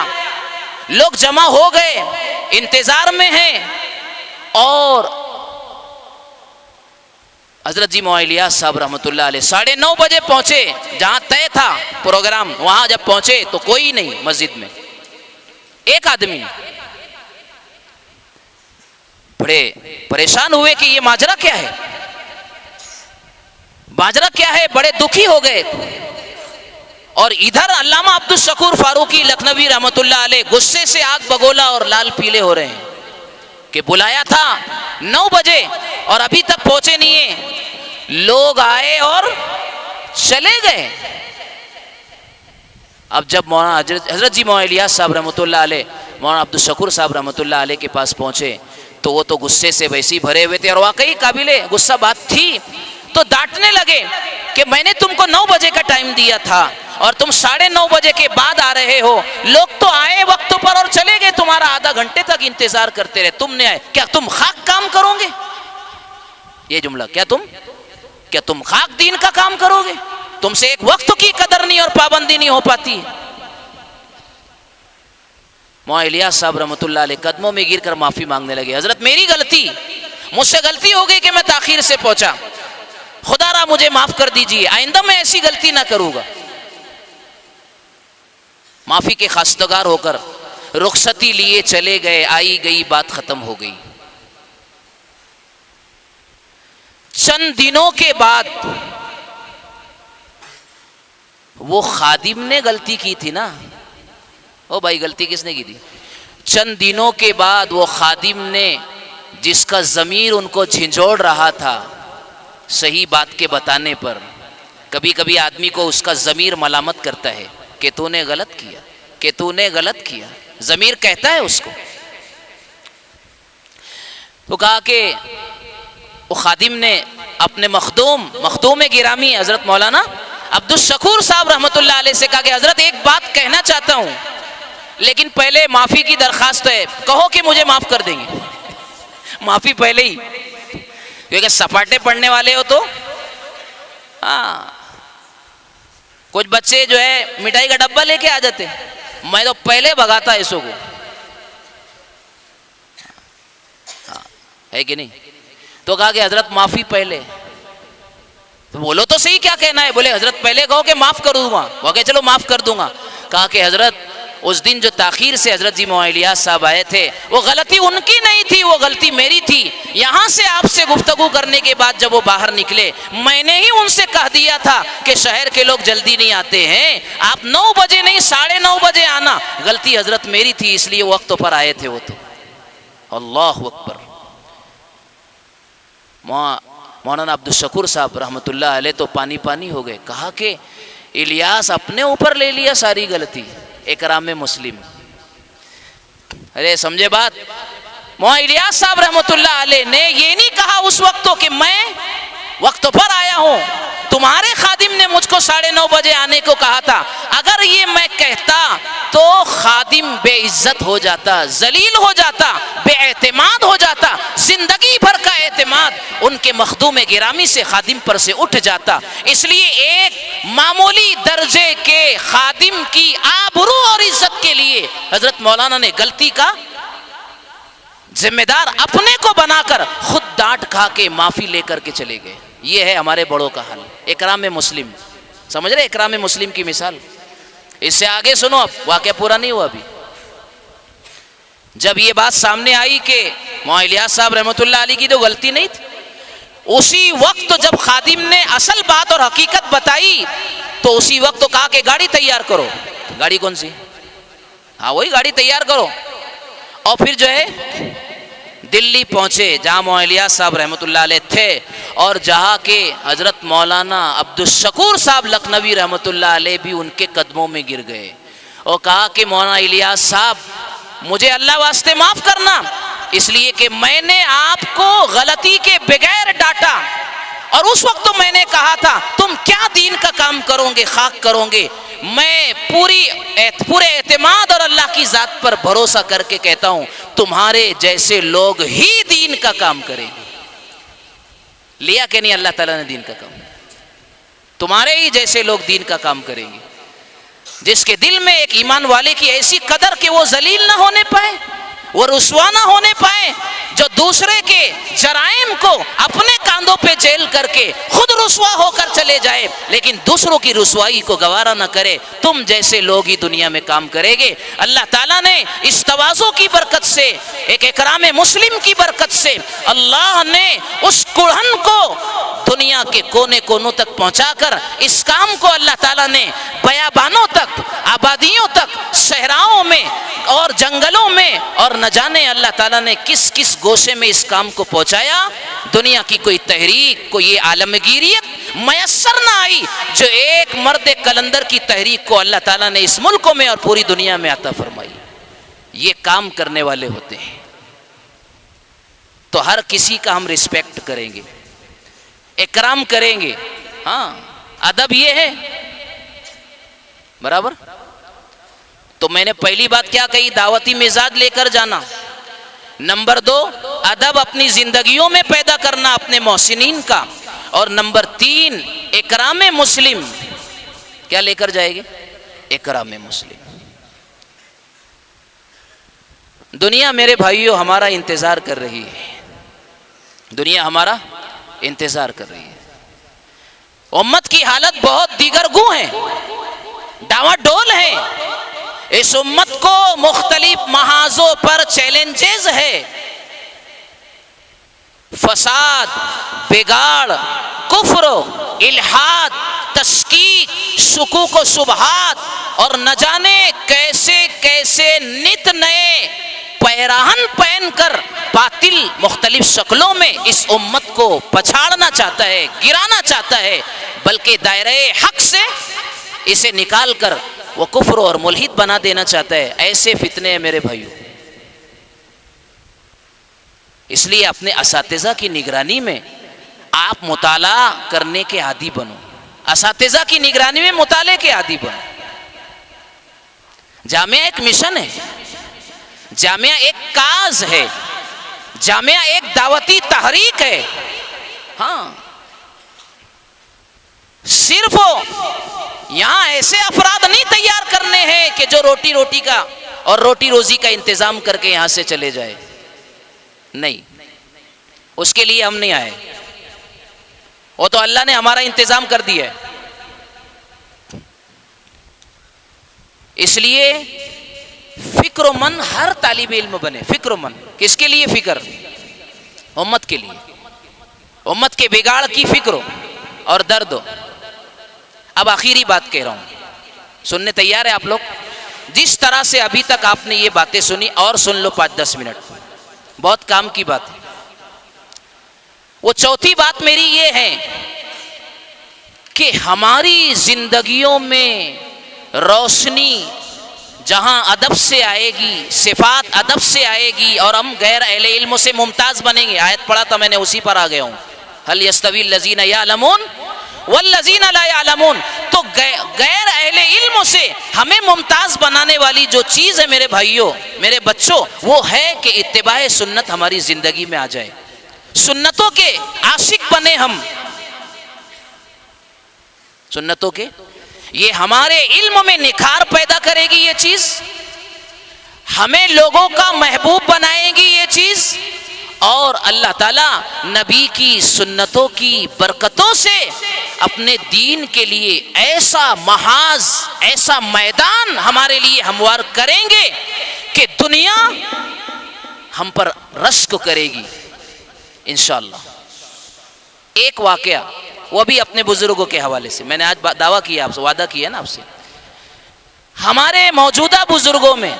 लोग जमा हो गए, इंतजार में हैं, और हजरत जी मौलाना इलियास साहब रहमतुल्लाह अलैह 9:30 बजे पहुंचे, जहां तय था प्रोग्राम। वहां जब पहुंचे तो कोई नहीं मस्जिद में, एक आदमी। बड़े परेशान हुए कि ये माजरा क्या है, माजरा क्या है, बड़े दुखी हो गए। और इधर अल्लामा अब्दुल शकूर फारूकी लखनवी रहमतुल्लाह अलैह गुस्से से आग बगोला और लाल पीले हो रहे हैं कि बुलाया था 9 बजे और अभी तक पहुंचे नहीं है। लोग आए और चले गए। अब जब मौलाना हजरत जी मौलाना इलियास साहब रहमतुल्लाह अलैह मौलाना अब्दुल शकूर साहब रहमतुल्लाह अलैह के पास पहुंचे तो वो तो गुस्से से वैसे ही भरे हुए थे, और वाकई काबिले गुस्सा बात थी। तो डांटने लगे कि मैंने तुमको 9 बजे का टाइम दिया था और तुम 9:30 बजे के बाद आ रहे हो। लोग तो आए वक्त पर और चले गए, तुम्हारा आधा घंटे तक इंतजार करते रहे, तुम नहीं आए। क्या तुम खाक काम करोगे? ये जुमला, क्या तुम खाक दीन का काम करोगे? तुमसे एक वक्त की कदर नहीं और पाबंदी नहीं हो पाती। मौलाना इलियास साहब रहमतुल्लाह अलैह कदमों में गिरकर माफी मांगने लगे। हजरत मेरी गलती, मुझसे गलती हो गई कि मैं ताखीर से पहुंचा, खुदारा मुझे माफ कर दीजिए, आइंदा मैं ऐसी गलती ना करूंगा। माफी के खास्तगार होकर रुखसती लिए चले गए। आई गई बात खत्म हो गई। चंद दिनों के बाद वो खादिम ने गलती की थी ना, ओ भाई गलती किसने की थी? चंद दिनों के बाद वो खादिम ने, जिसका ज़मीर उनको झिंझोड़ रहा था सही बात के बताने पर, कभी कभी आदमी को उसका ज़मीर मलामत करता है कि तूने गलत किया, कि तूने गलत किया, ज़मीर कहता है उसको। तो कहा कि वो खादिम ने अपने मखदूम गिरामी हजरत मौलाना अब्दुल शकूर साहब रहमतुल्लाह अलैह से कहा कि हजरत एक बात कहना चाहता हूं, लेकिन पहले माफी की दरखास्त है, कहो कि मुझे माफ कर देंगे। माफी पहले ही, क्योंकि सपाटे पढ़ने वाले हो तो हाँ, कुछ बच्चे जो है मिठाई का डब्बा लेके आ जाते, मैं तो पहले भगाता ऐसों को, हाँ, है कि नहीं? तो कहा कि हजरत माफी पहले। तो बोलो तो सही क्या कहना है? बोले हजरत पहले कहो कि माफ कर दूंगा। वो कहे चलो माफ कर दूंगा। कहा कि हजरत उस दिन जो ताखीर से हजरत जी मौलाना इलियास साहब आए थे, वो गलती उनकी नहीं थी, वो गलती मेरी थी। यहाँ से आपसे गुफ्तगू करने के बाद जब वो बाहर निकले, मैंने ही उनसे कह दिया था कि शहर के लोग जल्दी नहीं आते हैं, आप 9 बजे नहीं 9:30 बजे आना। गलती हजरत मेरी थी, इसलिए वक्त पर आए थे वो। तो अल्लाह अकबर। मौलाना अब्दुल शकूर साहब रहमतुल्लाह अलैह तो पानी पानी हो गए। कहा कि इलियास अपने ऊपर ले लिया सारी गलती, इकराम मुस्लिम। अरे समझे बात। मौलाना इलियास साहब रहमतुल्लाह अलैह ने ये नहीं कहा उस वक्त तो कि मैं वक्त पर आया हूं, तुम्हारे खादिम ने मुझको 9:30 बजे आने को कहा था। अगर ये मैं कहता तो खादिम बेइज्जत हो जाता, जलील हो जाता, बेएतमाद हो जाता, जिंदगी भर का एतमाद उनके मखदूम गिरामी से खादिम पर से उठ जाता। इसलिए एक मामूली दर्जे के खादिम की आबरू और इज्जत के लिए हजरत मौलाना ने गलती का जिम्मेदार अपने को बनाकर खुद डांट खा के माफी लेकर के चले गए। ये है हमारे बड़ों का हाल। इकराम मौलाना, समझ रहे इकराम मुस्लिम की मिसाल। इससे आगे सुनो, अब वाक़या पूरा नहीं हुआ अभी। जब ये बात सामने आई कि मौलाना इलियास साहब रहमतुल्लाह अलैह की तो गलती नहीं थी, उसी वक्त तो जब खादिम ने असल बात और हकीकत बताई तो उसी वक्त तो कहा कि गाड़ी तैयार करो। गाड़ी कौन सी? हाँ वही गाड़ी तैयार करो। और फिर जो है दिल्ली पहुंचे जहाँ मौलाना इलियास साहब रहमतुल्लाह अलैह थे और जहाँ के हजरत मौलाना अब्दुल शकूर साहब लखनवी रहमतुल्लाह अलैह भी उनके कदमों में गिर गए और कहा कि मौलाना इलियास साहब मुझे अल्लाह वास्ते माफ करना, इसलिए कि मैंने आपको गलती के बगैर डांटा और उस वक्त तो मैंने कहा था तुम क्या दीन का काम करोगे, खाक करोगे। मैं पूरे एतमाद और अल्लाह की जात पर भरोसा करके कहता हूं तुम्हारे जैसे लोग ही दीन का काम करेंगे। लिया कि नहीं अल्लाह ताला ने दीन का काम? तुम्हारे ही जैसे लोग दीन का काम करेंगे, जिसके दिल में एक ईमान वाले की ऐसी कदर कि वो जलील ना होने पाए, वो रुसवा ना होने पाए, जो दूसरे के जराइम को अपने कांधों पे झेल करके खुद रुसवा होकर चले जाए लेकिन दूसरों की रुसवाई को गवारा न करे। तुम जैसे लोग ही दुनिया में काम करेंगे। अल्लाह ताला ने इस तवाज़ो की बरकत से, एक इकराम मुस्लिम की बरकत से अल्लाह ने उस कुड़हन को दुनिया के कोने कोनों तक पहुंचाकर इस काम को अल्लाह ताला ने बयाबानों तक, आबादियों तक, सहराओं में और जंगलों में और न जाने अल्लाह ताला ने किस किस गोशे में इस काम को पहुंचाया। दुनिया की कोई तहरीक, कोई ये आलमगीरियत मयसर ना आई जो एक मर्द कलंदर की तहरीक को अल्लाह ताला ने इस मुल्क में और पूरी दुनिया में अता फरमाई। ये काम करने वाले होते हैं तो हर किसी का हम रिस्पेक्ट करेंगे, इकराम करेंगे। हाँ अदब ये है बराबर। तो मैंने पहली बात क्या कही, दावती मिजाज लेकर जाना। नंबर 2 अदब अपनी जिंदगियों में पैदा करना अपने मोहसिनीन का। और नंबर 3 इकराम मुस्लिम। क्या लेकर जाएंगे? इकराम मुस्लिम। दुनिया मेरे भाइयों हमारा इंतजार कर रही है, दुनिया हमारा इंतजार कर रही है। उम्मत की हालत बहुत दीगरगू है, डावाडोल है। इस उम्मत को मुख्तलिफ महाजों पर चैलेंजेस है। फसाद, बिगाड़, कुफ्र, इल्हाद, तशकीक, शुकूक व शुबहात और न जाने कैसे कैसे नित नए पैराहन पहनकर बातिल मुख्तलिफ शक्लों में इस उम्मत को पछाड़ना चाहता है, गिराना चाहता है, बल्कि दायरे हक से इसे निकाल कर वो कुफ्र और मुल्हिद बना देना चाहता है। ऐसे फितने हैं मेरे भाइयों। इसलिए अपने असातिज़ा की निगरानी में आप मुताला करने के आदी बनो, असातिज़ा की निगरानी में मुताले के आदी बनो। जामिया एक मिशन है, जामिया एक काज है, जामिया एक दावती तहरीक है। हाँ सिर्फ यहां ऐसे अफराद नहीं तैयार करने हैं कि जो रोटी का और रोटी रोजी का इंतजाम करके यहां से चले जाए, नहीं, उसके लिए हम नहीं आए। वो तो अल्लाह ने हमारा इंतजाम कर दिया है। इसलिए फिक्रमंद हर तालिब इल्म बने। फिक्रमंद किसके लिए? फिक्र उम्मत के लिए, उम्मत के बिगाड़ की फिक्र हो और दर्द हो। अब आखिरी बात कह रहा हूं, सुनने तैयार है आप लोग? जिस तरह से अभी तक आपने ये बातें सुनी और सुन लो 5-10 मिनट, बहुत काम की बात है। वो चौथी बात मेरी ये है कि हमारी जिंदगियों में रोशनी जहां अदब से आएगी, सिफात अदब से आएगी और हम गैर अहले इल्म से मुमताज बनेंगे। आयत पढ़ा था मैंने, उसी पर आ गया हूं, हल यस्तवी लजीना यालमून वल्लजीना ला यालमून। तो गैर अहले इल्म से हमें मुमताज बनाने वाली जो चीज है मेरे भाइयों, मेरे बच्चों, वो है कि इत्तिबाए सुन्नत हमारी जिंदगी में आ जाए, सुन्नतों के आशिक बने हम, सुन्नतों के। ये हमारे इल्म में निखार पैदा करेगी ये चीज, हमें लोगों का महबूब बनाएगी ये चीज, और अल्लाह ताला नबी की सुन्नतों की बरकतों से अपने दीन के लिए ऐसा महाज, ऐसा मैदान हमारे लिए हमवार करेंगे कि दुनिया हम पर रश्क करेगी इंशाअल्लाह। एक वाकया, वो भी अपने बुजुर्गों के हवाले से, मैंने आज दावा किया आपसे, वादा किया ना आपसे। हमारे मौजूदा बुजुर्गों में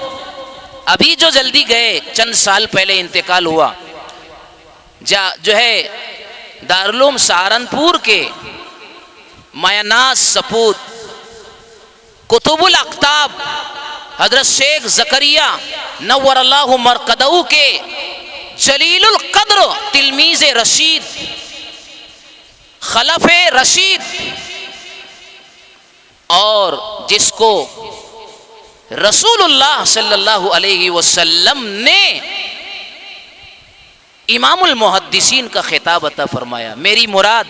अभी जो जल्दी गए, चंद साल पहले इंतकाल हुआ, जो है दारुल सहारनपुर के मायानाज सपूत कुतुबुल अख्ताब हजरत शेख जकरिया नव्वरल्लाहु मरकदहू के जलीलुल कद्र तिलमीज रशीद, खलफे रशीद, और जिसको रसूलुल्लाह सल्लल्लाहु अलैहि वसल्लम ने इमामुल मुहद्दिसीन का खिताब अता फरमाया। मेरी मुराद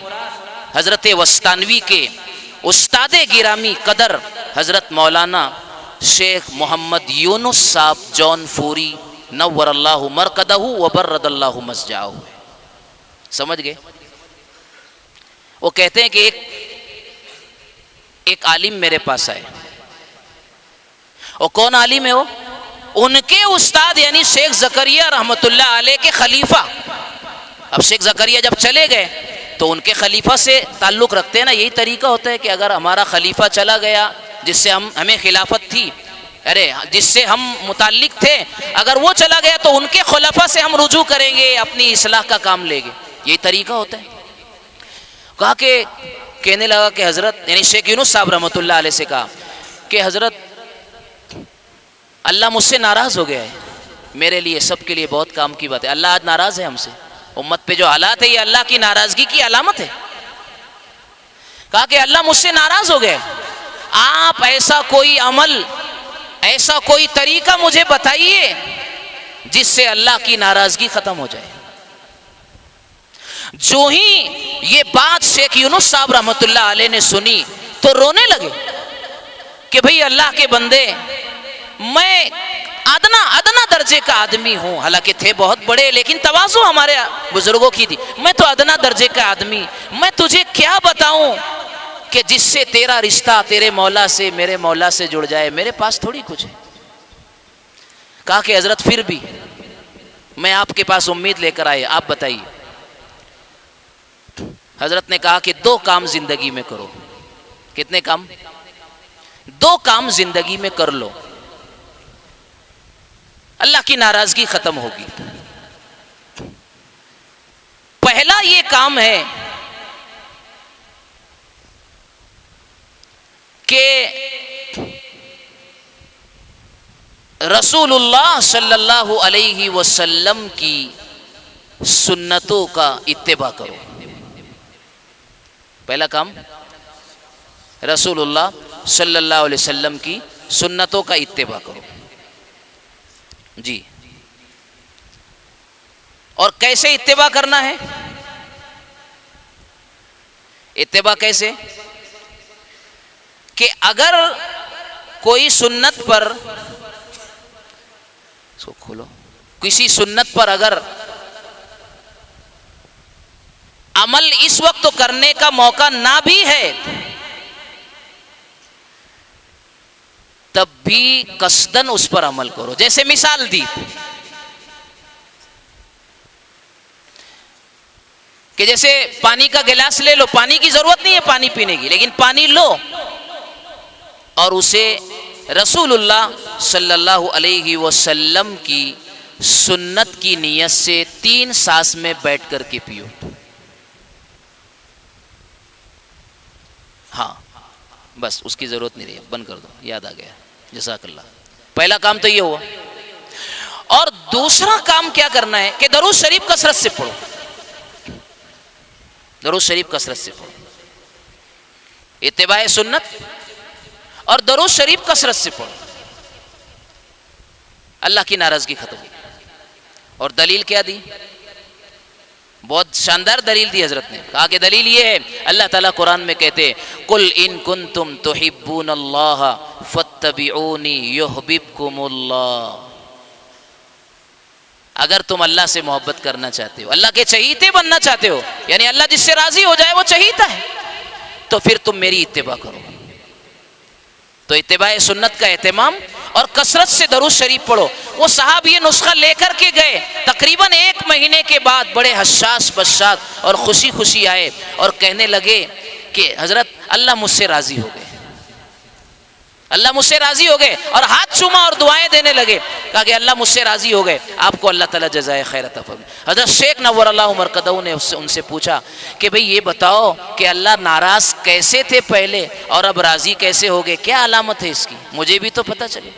हजरत वस्तानवी के उस्ताद गिरामी कदर हजरत मौलाना शेख मोहम्मद यूनुस साहब जौनपुरी नव्वरल्लाहु मरकदहू व बर्रदल्लाहु मस्जाहू। समझ गए? वो कहते हैं कि एक आलिम मेरे पास आए। और कौन आलिम है वो? उनके उस्ताद यानी शेख जकरिया रहमतुल्लाह अलैह के खलीफा। अब शेख जकरिया जब चले गए तो उनके खलीफा से ताल्लुक़ रखते हैं ना। यही तरीका होता है कि अगर हमारा खलीफा चला गया जिससे हमें खिलाफत थी, अरे जिससे हम मुताल्लिक थे, अगर वो चला गया तो उनके खलीफा से हम रुजू करेंगे, अपनी इस्लाह का काम लेंगे। यही तरीका होता है। कहा कि कहने लगा कि हज़रत, यानी शेख यूनुस साहब रहमतुल्लाह अलैह से कहा कि हज़रत अल्लाह मुझसे नाराज़ हो गया है। मेरे लिए, सबके लिए बहुत काम की बात है। अल्लाह आज नाराज़ है हमसे। उम्मत पे जो हालात है ये अल्लाह की नाराज़गी की अलामत है। कहा कि अल्लाह मुझसे नाराज़ हो गया, आप ऐसा कोई अमल, ऐसा कोई तरीका मुझे बताइए जिससे अल्लाह की नाराज़गी ख़त्म हो जाए। जो ही ये बात शेख यूनुस साहब रहमतुल्लाह अलैह ने सुनी तो रोने लगे कि भाई अल्लाह के बंदे, मैं अदना दर्जे का आदमी हूँ। हालांकि थे बहुत बड़े, लेकिन तवाज़ु हमारे बुजुर्गों की थी। मैं तो अदना दर्जे का आदमी, मैं तुझे क्या बताऊं कि जिससे तेरा रिश्ता तेरे मौला से, मेरे मौला से जुड़ जाए। मेरे पास थोड़ी कुछ है। कहा कि हजरत फिर भी मैं आपके पास उम्मीद लेकर आए, आप बताइए। हजरत ने कहा कि 2 काम जिंदगी में करो। कितने काम? 2 काम जिंदगी में कर लो, अल्लाह की नाराजगी खत्म होगी। पहला ये काम है कि रसूलुल्लाह सल्लल्लाहु अलैहि वसल्लम की सुन्नतों का इत्तिबा करो। पहला काम रसूलुल्लाह सल्लल्लाहु अलैहि वसल्लम की सुन्नतों का इत्तिबा करो जी। और कैसे इत्तिबा करना है? इत्तिबा कैसे कि अगर कोई सुन्नत पर, इसको खोलो, किसी सुन्नत पर अगर अमल इस वक्त तो करने का मौका ना भी है, तब भी कसदन उस पर अमल करो। जैसे मिसाल दी कि जैसे पानी का गिलास ले लो, पानी की जरूरत नहीं है पानी पीने की, लेकिन पानी लो और उसे रसूलुल्लाह सल्लल्लाहु अलैहि वसल्लम की सुन्नत की नियत से 3 सांस में बैठ कर के पियो। हाँ बस उसकी जरूरत नहीं रही, बंद कर दो, याद आ गया, जज़ाकल्लाह। पहला काम तो ये हुआ। और दूसरा काम क्या करना है कि दरूद शरीफ कसरत से पढ़ो, दरूद शरीफ कसरत से पढ़ो, इत्तिबाए सुन्नत और दरूद शरीफ कसरत से पढ़ो, अल्लाह की नाराजगी खत्म होगी। और दलील क्या दी? बहुत शानदार दलील दी हजरत ने, कहा कि दलील ये है, अल्लाह ताला कुरान में कहते हैं कुल इन कुंतुम तुहिब्बूनल्लाह फत्तबिऊनी युहब्बिबकुमुल्लाह। अगर तुम अल्लाह से मोहब्बत करना चाहते हो, अल्लाह के चहीते बनना चाहते हो, यानी अल्लाह जिससे राजी हो जाए वो चहीता है, तो फिर तुम मेरी इत्तिबा करो। तो इत्तिबाए सुन्नत का एहतमाम और कसरत से दरूद शरीफ पढ़ो। वो साहब ये नुस्खा लेकर के गए, तकरीबन 1 महीने के बाद बड़े हसास बशात और खुशी खुशी आए और कहने लगे कि हजरत अल्लाह मुझसे राजी हो गए, अल्लाह मुझसे राजी हो गए, और हाथ चूमा और दुआएं देने लगे। कहा कि अल्लाह मुझसे राजी हो गए, आपको अल्लाह ताला जज़ाए खैर अता फरमाए। हज़रत शेख नव्वरल्लाहु मरकदहू ने उनसे पूछा कि भाई ये बताओ कि अल्लाह नाराज कैसे थे पहले और अब राजी कैसे हो गए, क्या अलामत है इसकी, मुझे भी तो पता चले।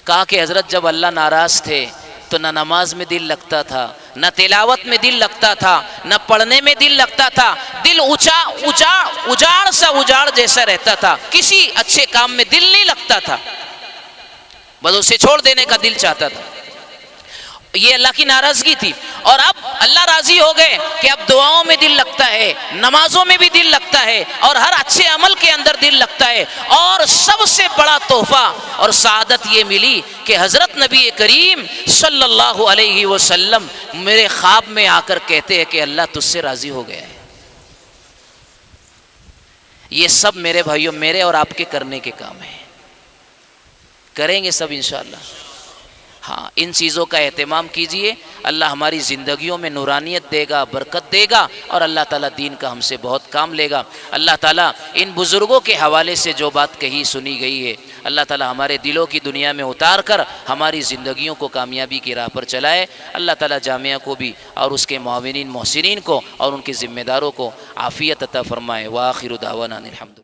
कहा कि हज़रत जब अल्लाह नाराज थे तो न नमाज में दिल लगता था, न तिलावत में दिल लगता था, न पढ़ने में दिल लगता था, दिल उजाड़ सा उजाड़ जैसा रहता था, किसी अच्छे काम में दिल नहीं लगता था, बस उसे छोड़ देने का दिल चाहता था। ये अल्लाह की नाराजगी थी। और अब अल्लाह राजी हो गए कि अब दुआओं में दिल लगता है, नमाजों में भी दिल लगता है, और हर अच्छे अमल के अंदर दिल लगता है। और सबसे बड़ा तोहफा और सादत ये मिली कि हजरत नबी करीम सल्लल्लाहु अलैहि वसल्लम मेरे ख्वाब में आकर कहते हैं कि अल्लाह तुझसे राजी हो गया है। ये सब मेरे भाइयों मेरे और आपके करने के काम है, करेंगे सब इंशाअल्लाह। हाँ, इन चीज़ों का एहतमाम कीजिए, अल्लाह हमारी ज़िंदगियों में नूरानियत देगा, बरकत देगा, और अल्लाह ताला दीन का हमसे बहुत काम लेगा। अल्लाह ताला इन बुज़ुर्गों के हवाले से जो बात कही सुनी गई है, अल्लाह ताला हमारे दिलों की दुनिया में उतार कर हमारी ज़िंदगियों को कामयाबी की राह पर चलाए। अल्लाह ताला जामिया को भी और उसके मुआविनीन मोहसिनीन को और उनके ज़िम्मेदारों को आफ़ियत अता फ़रमाए। व आखिरु दावाना अनिल हम्दुलिल्लाह।